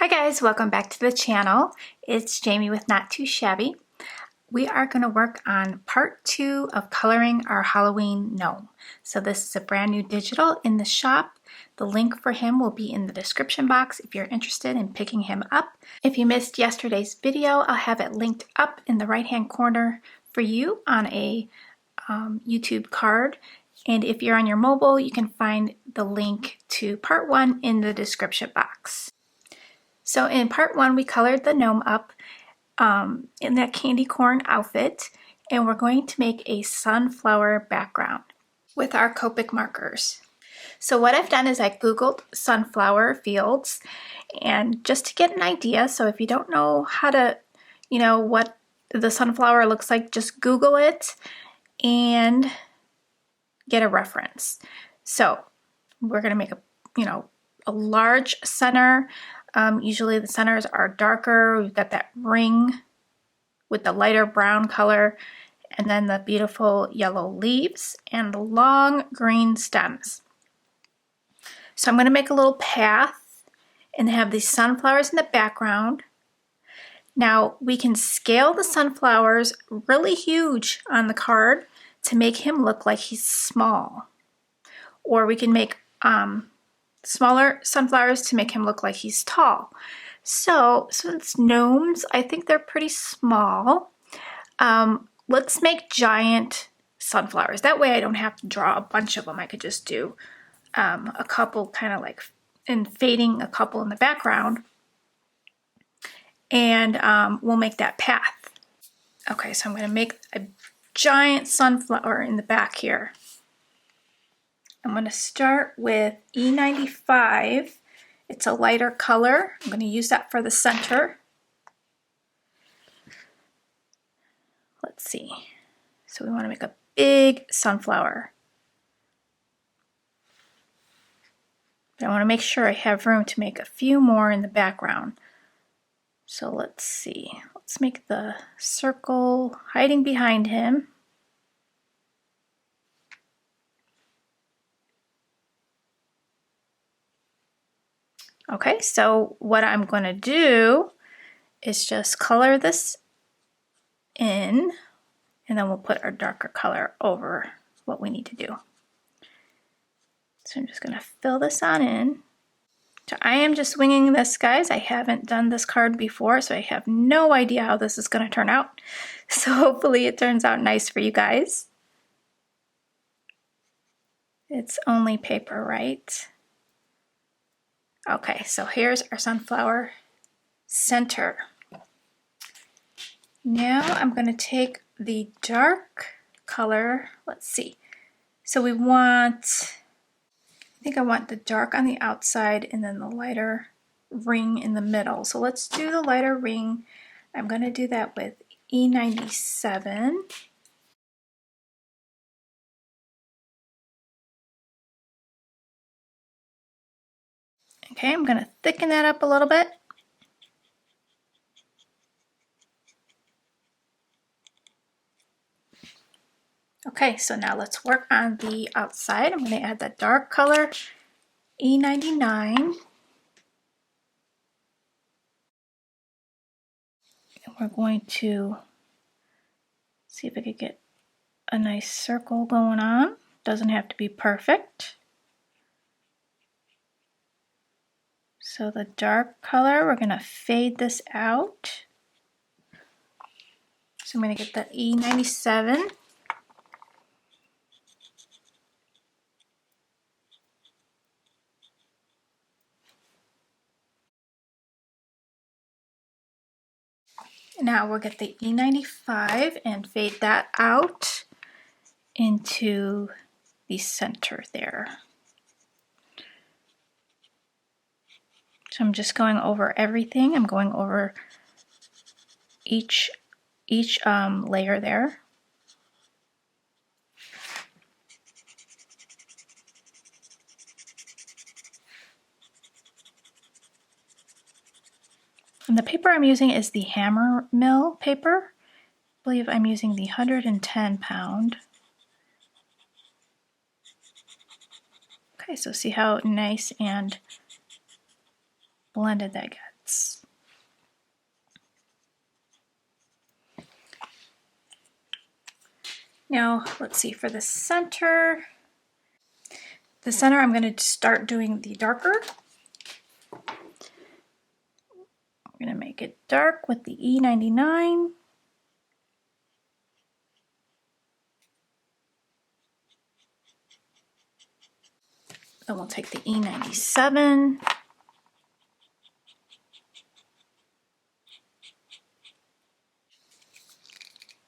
Hi guys, welcome back to the channel. It's Jamie with Not Too Shabby. We are going to work on part 2 of coloring our Halloween gnome. So this is a brand new digital in the shop. The link for him will be in the description box if you're interested in picking him up. If you missed yesterday's video, I'll have it linked up in the right hand corner for you on a YouTube card. And if you're on your mobile, you can find the link to part 1 in the description box. So in part 1, we colored the gnome up in that candy corn outfit, and we're going to make a sunflower background with our Copic markers. So what I've done is I Googled sunflower fields, and just to get an idea, so if you don't know how to, what the sunflower looks like, just Google it and get a reference. So we're going to make a large center. Usually the centers are darker. We've got that ring with the lighter brown color, and then the beautiful yellow leaves and the long green stems. So I'm going to make a little path and have these sunflowers in the background. Now we can scale the sunflowers really huge on the card to make him look like he's small. Or we can make smaller sunflowers to make him look like he's tall. So since gnomes, I think they're pretty small, let's make giant sunflowers. That way I don't have to draw a bunch of them. I could just do a couple, kind of like and fading a couple in the background, and we'll make that path. Okay, so I'm going to make a giant sunflower in the back here. I'm going to start with E95. It's a lighter color. I'm going to use that for the center. Let's see. So we want to make a big sunflower. But I want to make sure I have room to make a few more in the background. So let's see. Let's make the circle hiding behind him. Okay, so what I'm going to do is just color this in, and then we'll put our darker color over what we need to do. So I'm just going to fill this on in. So I am just winging this, guys. I haven't done this card before, so I have no idea how this is going to turn out. So hopefully it turns out nice for you guys. It's only paper, right? Okay, so here's our sunflower center. Now I'm going to take the dark color. Let's see. So we want, I think I want the dark on the outside and then the lighter ring in the middle. So let's do the lighter ring. I'm going to do that with E97. Okay, I'm going to thicken that up a little bit. Okay, so now let's work on the outside. I'm going to add that dark color, E99. And we're going to see if I could get a nice circle going on. Doesn't have to be perfect. So the dark color, we're going to fade this out. So I'm going to get that E97. Now we'll get the E95 and fade that out into the center there. So I'm just going over everything. I'm going over each layer there. And the paper I'm using is the Hammer Mill paper. I believe I'm using the 110 pound. Okay, so see how nice and blended that gets. Now, let's see, for the center I'm going to start doing the darker. I'm going to make it dark with the E99. Then we'll take the E97.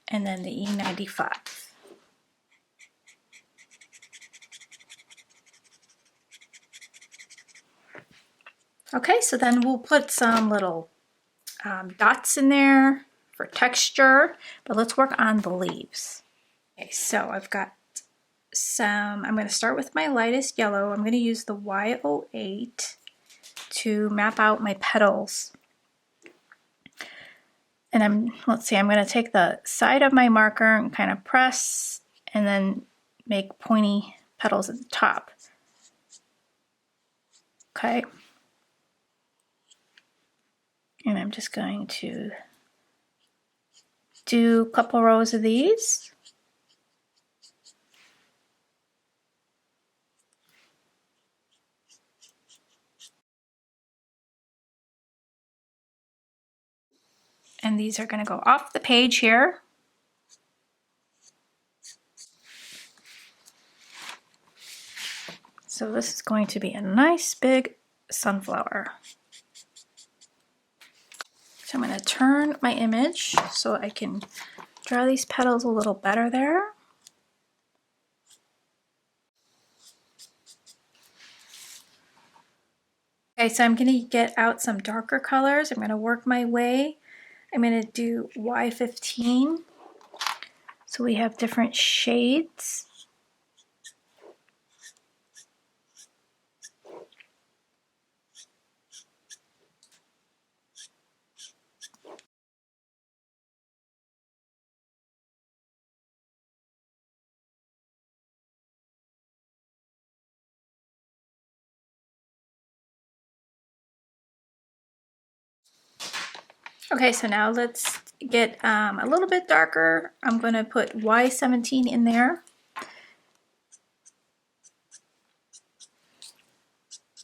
And then the E95. Okay, so then we'll put some little dots in there for texture, but let's work on the leaves. Okay, so I've got I'm going to start with my lightest yellow. I'm going to use the Y08 to map out my petals. And let's see, I'm going to take the side of my marker and kind of press and then make pointy petals at the top. Okay. And I'm just going to do a couple rows of these. And these are going to go off the page here. So this is going to be a nice big sunflower. So I'm going to turn my image so I can draw these petals a little better there. Okay, so I'm going to get out some darker colors. I'm going to work my way. I'm going to do Y15. So we have different shades. Okay, so now let's get a little bit darker. I'm going to put Y17 in there.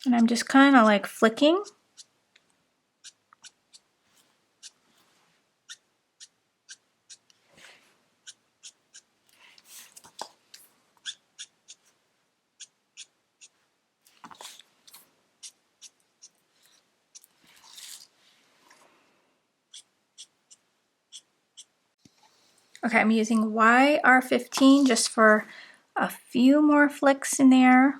And I'm just kind of like flicking. Okay, I'm using YR15 just for a few more flicks in there.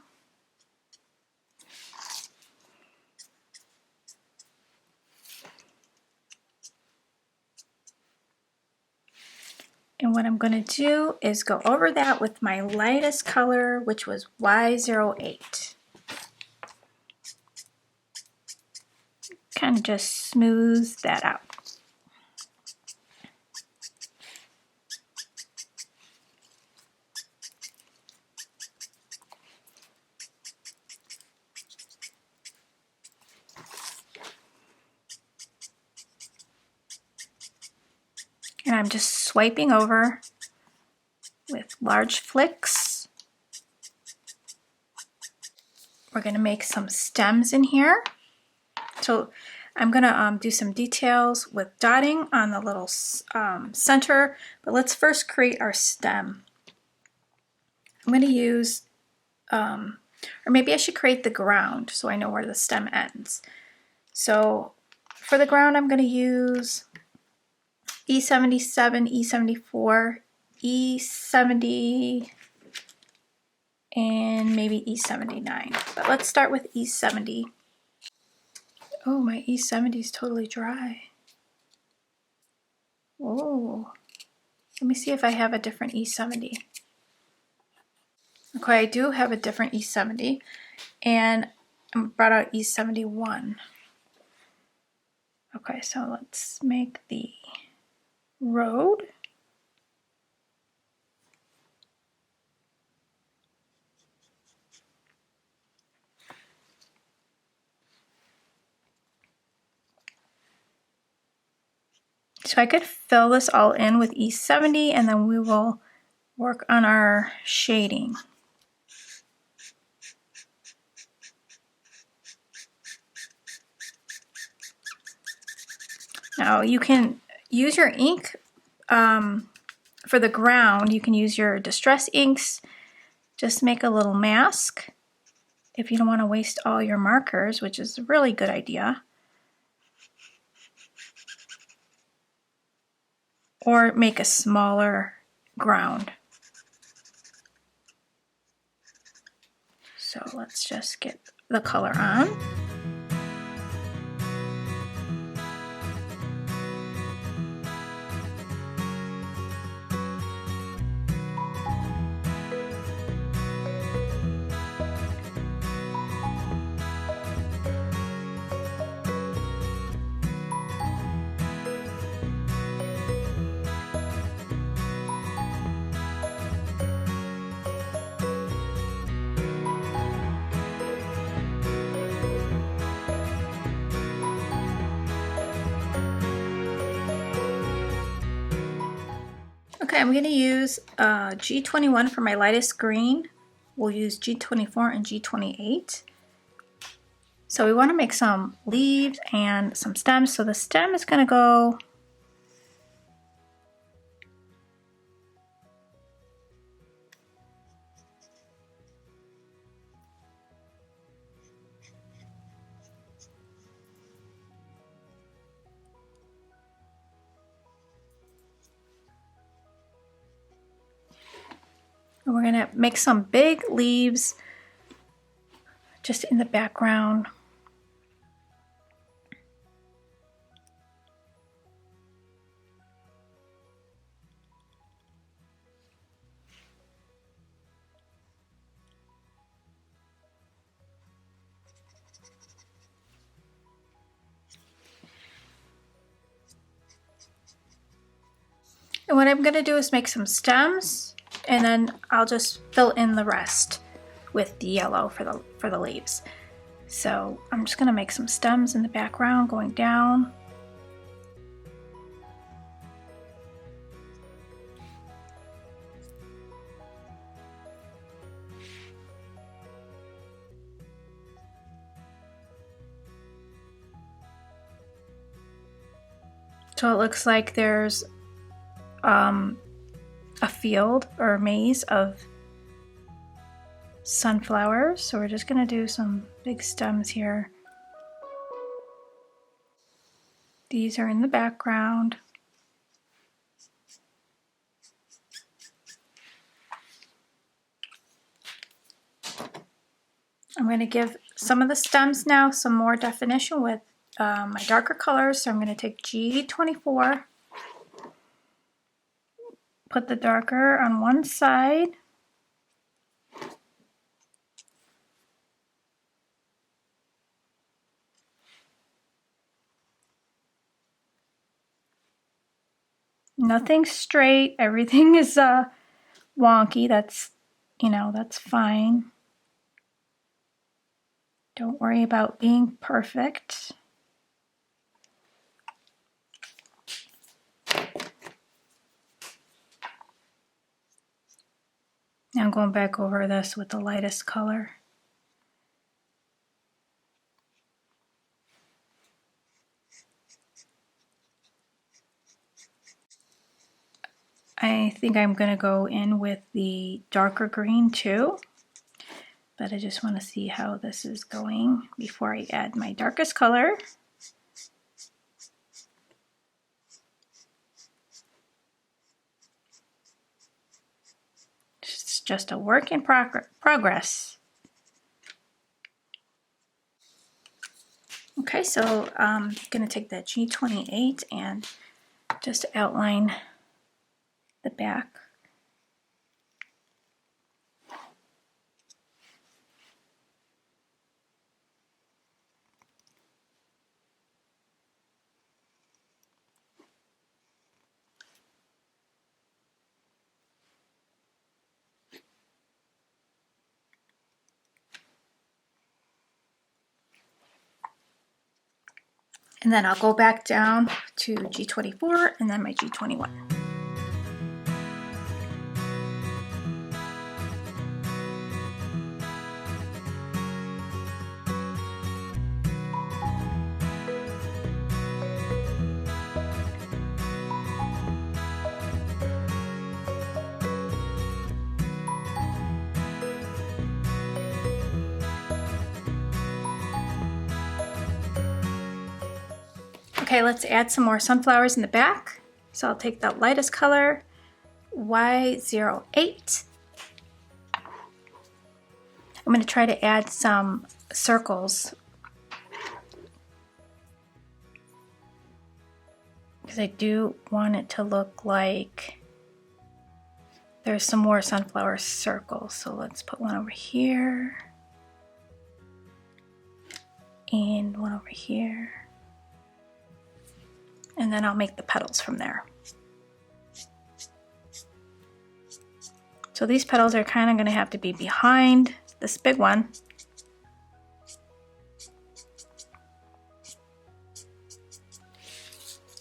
And what I'm going to do is go over that with my lightest color, which was Y08. Kind of just smooth that out. And I'm just swiping over with large flicks. We're going to make some stems in here. So I'm going to do some details with dotting on the little center, but let's first create our stem. I'm going to use, or maybe I should create the ground so I know where the stem ends. So for the ground, I'm going to use E77, E74, E70, and maybe E79. But let's start with E70. Oh, my E70 is totally dry. Oh, let me see if I have a different E70. Okay, I do have a different E70, and I brought out E71. Okay, so let's make the road. So I could fill this all in with E70, and then we will work on our shading. Now you can use your ink for the ground. You can use your distress inks. Just make a little mask if you don't want to waste all your markers, which is a really good idea. Or make a smaller ground. So let's just get the color on. Okay, I'm going to use G21 for my lightest green. We'll use G24 and G28. So we want to make some leaves and some stems. So the stem is going to go and we're going to make some big leaves just in the background. And what I'm going to do is make some stems, and then I'll just fill in the rest with the yellow for the leaves. So I'm just going to make some stems in the background going down. So it looks like there's a field or a maze of sunflowers. So we're just going to do some big stems here. These are in the background. I'm going to give some of the stems now some more definition with my darker colors. So I'm going to take G24, put the darker on one side, nothing straight, everything is wonky. That's, that's fine. Don't worry about being perfect. Now I'm going back over this with the lightest color. I think I'm going to go in with the darker green too, but I just want to see how this is going before I add my darkest color. It's just a work in progress. Okay, so I'm going to take that G28 and just outline the back. And then I'll go back down to G24 and then my G21. Okay, let's add some more sunflowers in the back. So I'll take the lightest color, Y08. I'm going to try to add some circles because I do want it to look like there's some more sunflower circles. So let's put one over here and one over here. And then I'll make the petals from there. So these petals are kind of going to have to be behind this big one.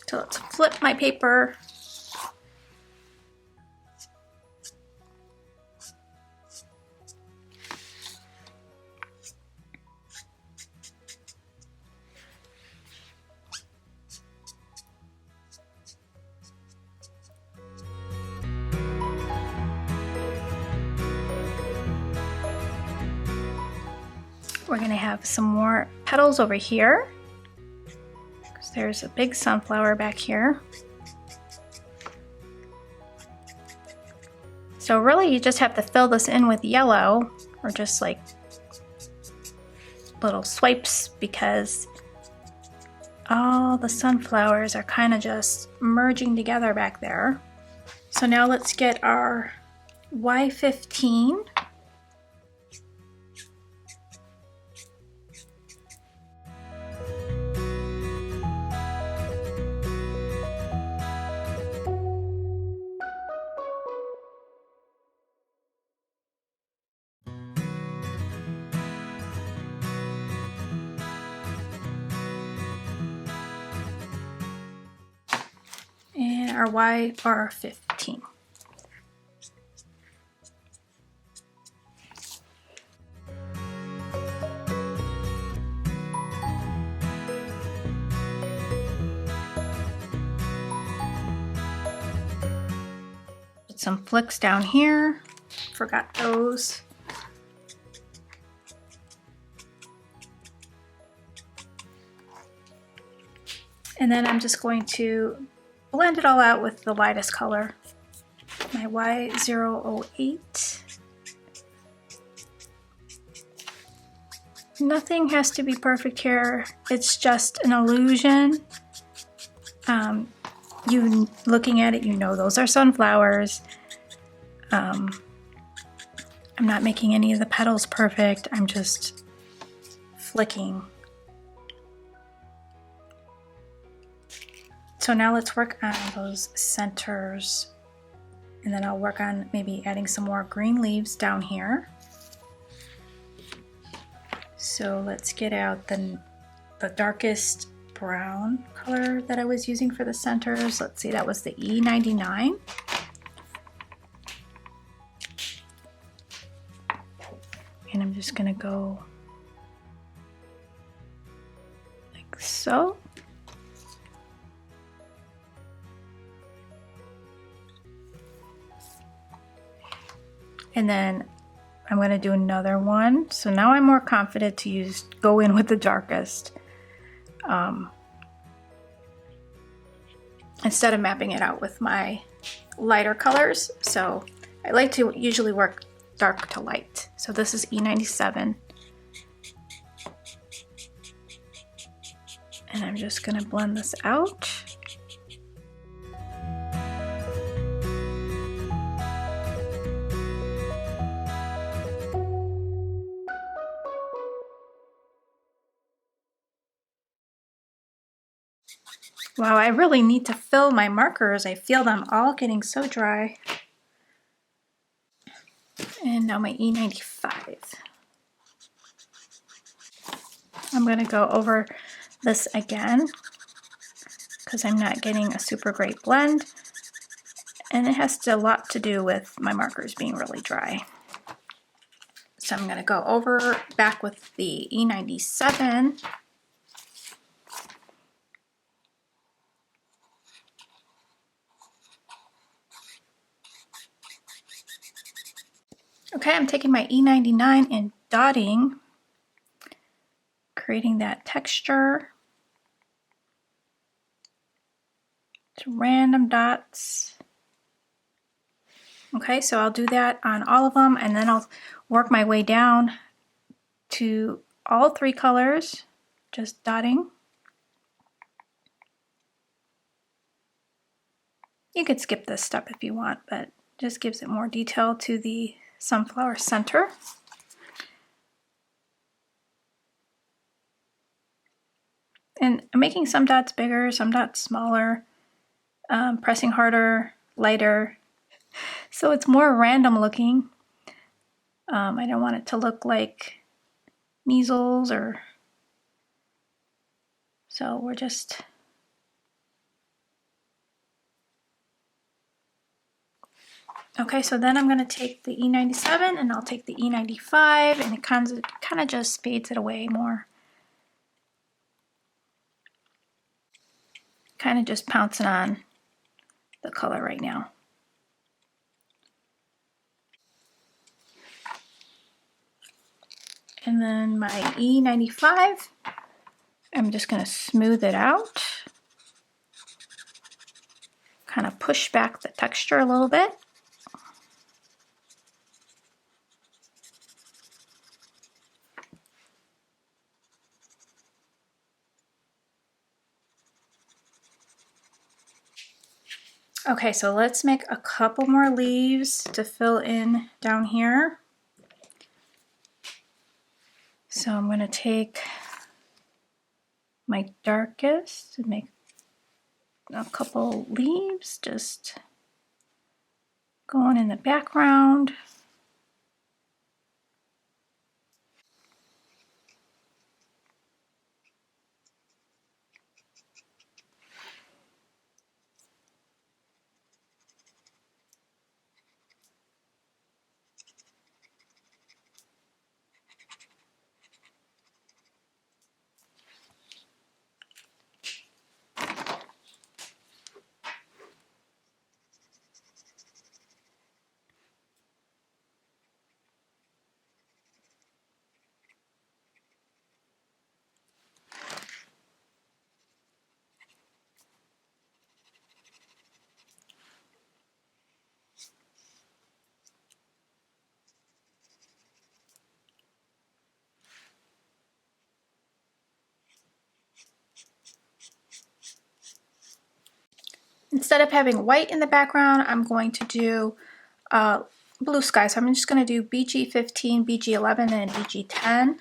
So let's flip my paper. We're going to have some more petals over here because there's a big sunflower back here. So really you just have to fill this in with yellow or just like little swipes because all the sunflowers are kind of just merging together back there. So now let's get our Y15. And our YR15. Put some flicks down here. Forgot those. And then I'm just going to blend it all out with the lightest color, my Y008. Nothing has to be perfect here. It's just an illusion. You looking at it, you know those are sunflowers. I'm not making any of the petals perfect. I'm just flicking. So now let's work on those centers, and then I'll work on maybe adding some more green leaves down here. So let's get out the darkest brown color that I was using for the centers. Let's see, that was the E99. And I'm just gonna go like so. And then I'm going to do another one. So now I'm more confident to go in with the darkest instead of mapping it out with my lighter colors. So I like to usually work dark to light. So this is E97. And I'm just going to blend this out. Wow, I really need to fill my markers. I feel them all getting so dry. And now my E95. I'm going to go over this again because I'm not getting a super great blend. And it has a lot to do with my markers being really dry. So I'm going to go back with the E97. Okay, I'm taking my E99 and dotting, creating that texture. random dots. Okay, so I'll do that on all of them, and then I'll work my way down to all 3 colors, just dotting. You could skip this step if you want, but just gives it more detail to the sunflower center. And I'm making some dots bigger, some dots smaller, pressing harder, lighter. So it's more random looking. I don't want it to look like measles or... So we're just... Okay, so then I'm going to take the E97 and I'll take the E95, and it kind of just fades it away more. Kind of just pouncing on the color right now. And then my E95, I'm just going to smooth it out. Kind of push back the texture a little bit. Okay, so let's make a couple more leaves to fill in down here. So I'm going to take my darkest and make a couple leaves just going in the background. Instead of having white in the background, I'm going to do blue sky. So I'm just going to do BG15, BG11, and BG10. I'm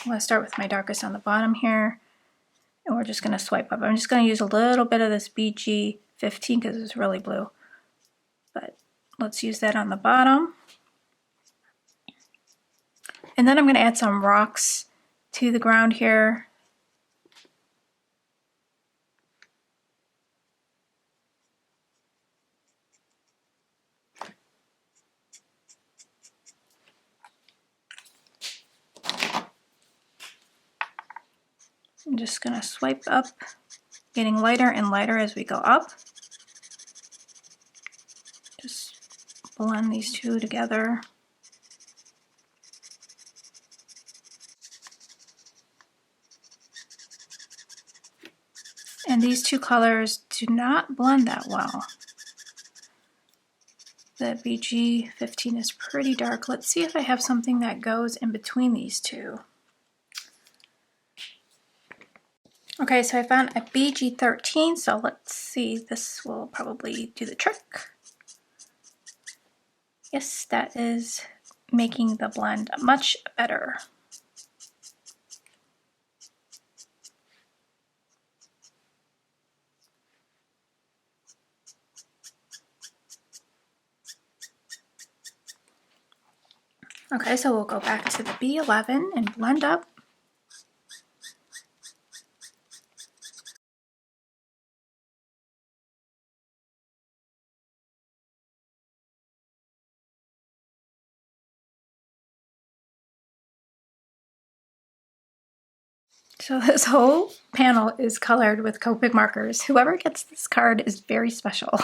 going to start with my darkest on the bottom here, and we're just going to swipe up. I'm just going to use a little bit of this BG15 because it's really blue. But let's use that on the bottom. And then I'm going to add some rocks to the ground here. I'm just going to swipe up, getting lighter and lighter as we go up. Just blend these two together. And these two colors do not blend that well. The BG15 is pretty dark. Let's see if I have something that goes in between these two. Okay, so I found a BG13, so let's see, this will probably do the trick. Yes, that is making the blend much better. Okay, so we'll go back to the B11 and blend up. So this whole panel is colored with Copic markers. Whoever gets this card is very special.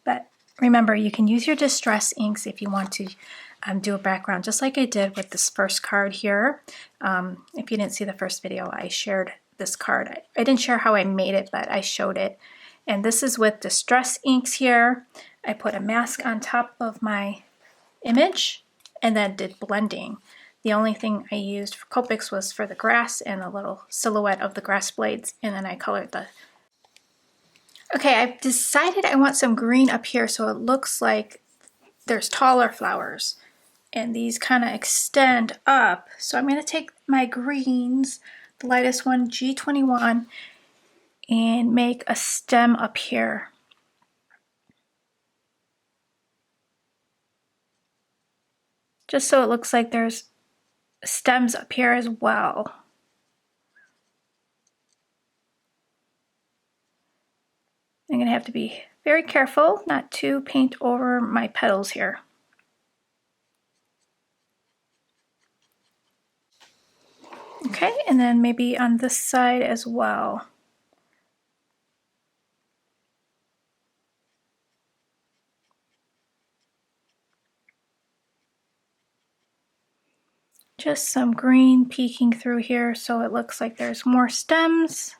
But remember, you can use your distress inks if you want to do a background, just like I did with this first card here. If you didn't see the first video, I shared this card. I didn't share how I made it, but I showed it. And this is with Distress inks here. I put a mask on top of my image and then did blending. The only thing I used for Copics was for the grass and a little silhouette of the grass blades, and then I colored the... Okay, I've decided I want some green up here so it looks like there's taller flowers. And these kind of extend up. So I'm going to take my greens, the lightest one, G21, and make a stem up here. Just so it looks like there's stems up here as well. I'm going to have to be very careful not to paint over my petals here. Okay, and then maybe on this side as well. Just some green peeking through here so it looks like there's more stems.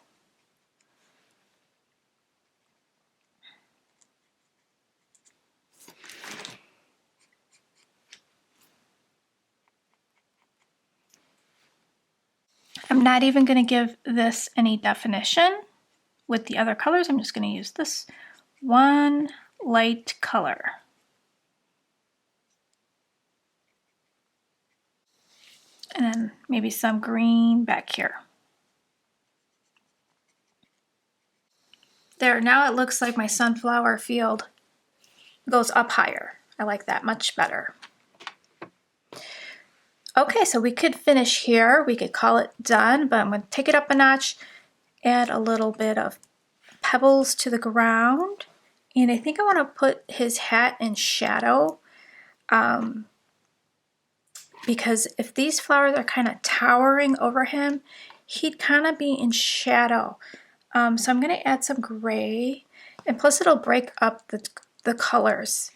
I'm not even going to give this any definition with the other colors. I'm just going to use this one light color. And then maybe some green back here. There, now it looks like my sunflower field goes up higher. I like that much better. Okay, so we could finish here. We could call it done, but I'm going to take it up a notch, add a little bit of pebbles to the ground. And I think I want to put his hat in shadow because if these flowers are kind of towering over him, he'd kind of be in shadow. So I'm going to add some gray, and plus it'll break up the colors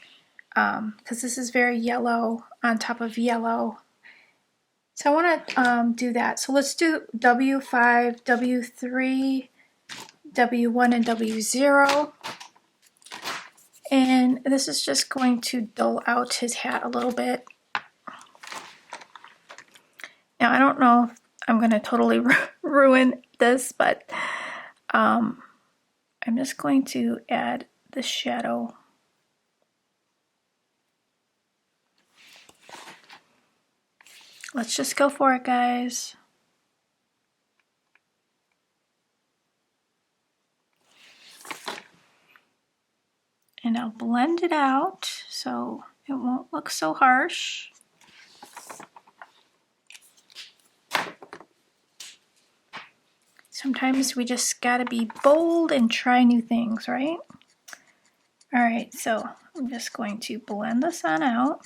because this is very yellow on top of yellow. So I want to do that. So let's do W5, W3, W1, and W0. And this is just going to dull out his hat a little bit. Now I don't know if I'm going to totally ruin this, but I'm just going to add the shadow. Let's just go for it, guys. And I'll blend it out so it won't look so harsh. Sometimes we just gotta be bold and try new things, right? All right, so I'm just going to blend this on out.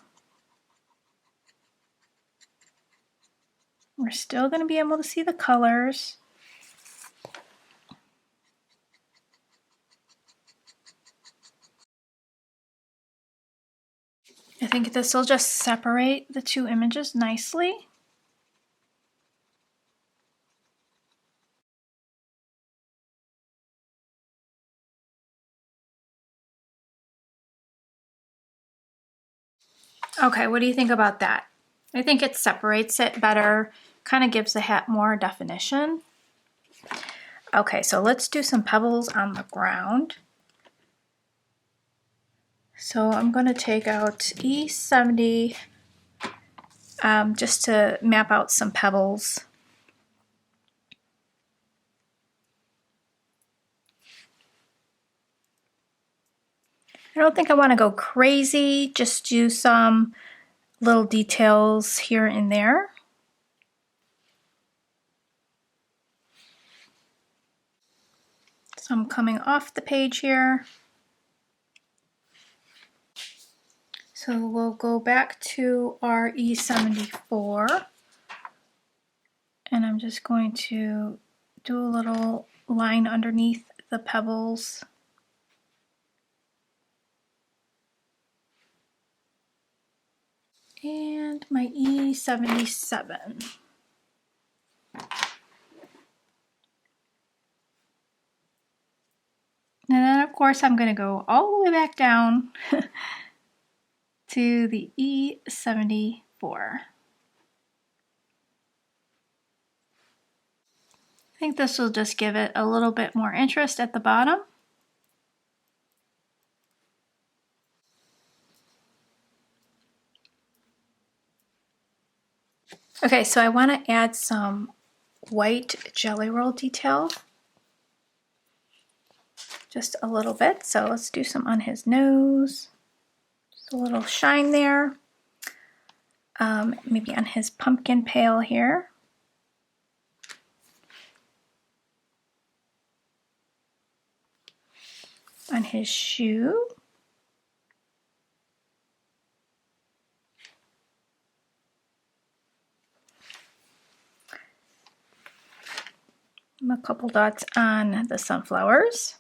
We're still gonna be able to see the colors. I think this will just separate the two images nicely. Okay, what do you think about that? I think it separates it better, kind of gives the hat more definition. Okay, so let's do some pebbles on the ground. So I'm going to take out E70 just to map out some pebbles. I don't think I want to go crazy, just do some little details here and there. So I'm coming off the page here. So we'll go back to our E74. And I'm just going to do a little line underneath the pebbles. And my E77. course, I'm going to go all the way back down to the E74. I think this will just give it a little bit more interest at the bottom. Okay, so I want to add some white jelly roll detail. Just a little bit. So let's do some on his nose. Just a little shine there. Maybe on his pumpkin pail here. On his shoe. A couple dots on the sunflowers.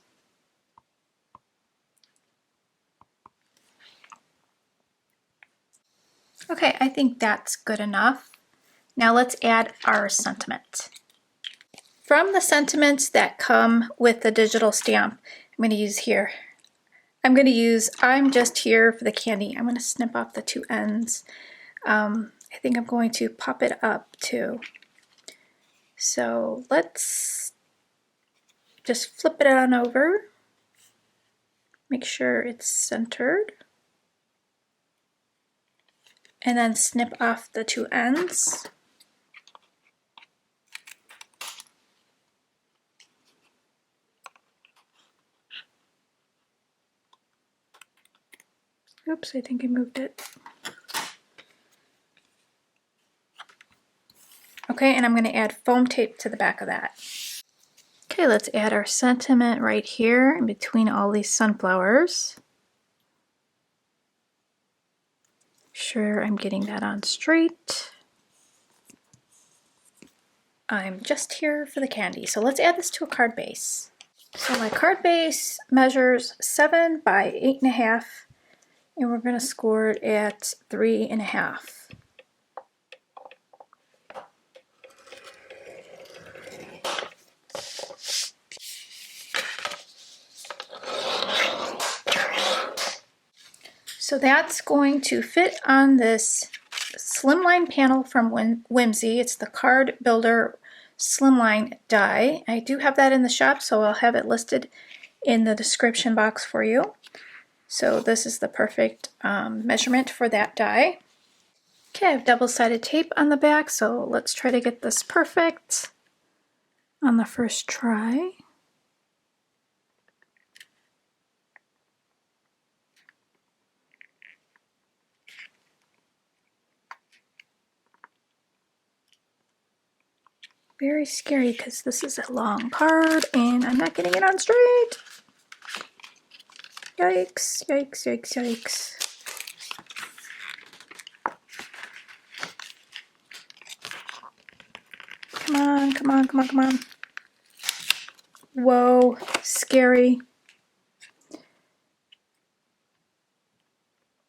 Okay, I think that's good enough. Now let's add our sentiment. From the sentiments that come with the digital stamp, I'm going to use here. I'm going to use I'm just here for the candy. I'm going to snip off the two ends. I think I'm going to pop it up too. So let's just flip it on over. Make sure it's centered. And then snip off the two ends. Oops, I think I moved it. Okay, and I'm going to add foam tape to the back of that. Okay, let's add our sentiment right here in between all these sunflowers. Sure, I'm getting that on straight. I'm just here for the candy. So let's add this to a card base. So my card base measures 7 by 8.5, and we're going to score it at 3.5. So that's going to fit on this slimline panel from Whimsy. It's the Card Builder Slimline die. I do have that in the shop, so I'll have it listed in the description box for you. So this is the perfect measurement for that die. Okay, I have double-sided tape on the back, so let's try to get this perfect on the first try. Very scary because this is a long card and I'm not getting it on straight. Yikes, yikes, yikes, yikes. Come on, come on, come on, come on. Whoa, scary.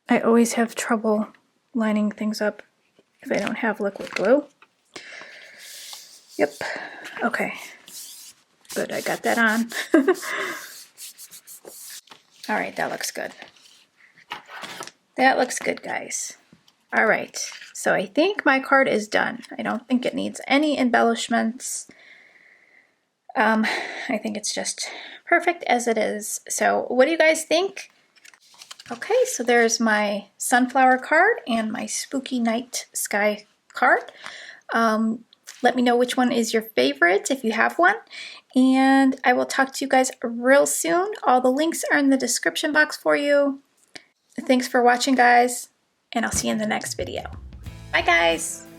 I always have trouble lining things up if I don't have liquid glue. Yep, okay. Good, I got that on. All right, that looks good. That looks good, guys. All right, so I think my card is done. I don't think it needs any embellishments. I think it's just perfect as it is. So what do you guys think? Okay, so there's my sunflower card and my spooky night sky card. Let me know which one is your favorite if you have one. And I will talk to you guys real soon. All the links are in the description box for you. Thanks for watching, guys, and I'll see you in the next video. Bye, guys.